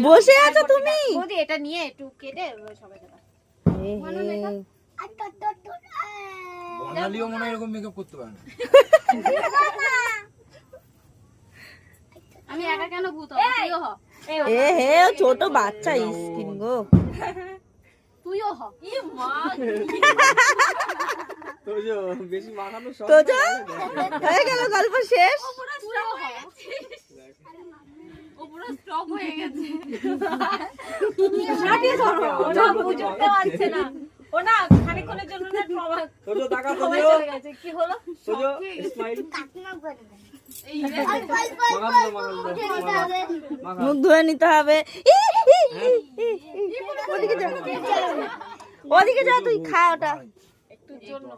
বসে আছো তুমি? এটা নিয়ে একটু কেটে সবাই বনালিও মনে হয় এরকম মেকআপ করতে পারে না। আমি একা কেন ভূত হব? তুইও হ। এ হে ছোট বাচ্চা স্কিন গো। তুইও হ। ই মা তোজো বেশি মাখানো সব তোজো হয়ে গেল গল্প শেষ। ও পুরো স্টপ হয়ে গেছে। নাটিয়ে ধরো ওটা বুঝতে পারছে না ও না খানিকক্ষণের জন্য না ট্রমা তোজো টাকা সবাই তোজো চলে গেছে কি হলো তোজো স্মাইল এই মুখ ধুয়ে নিতে হবে। ওদিকে যা, ওদিকে যা, তুই খা ওটা। একটু জন্য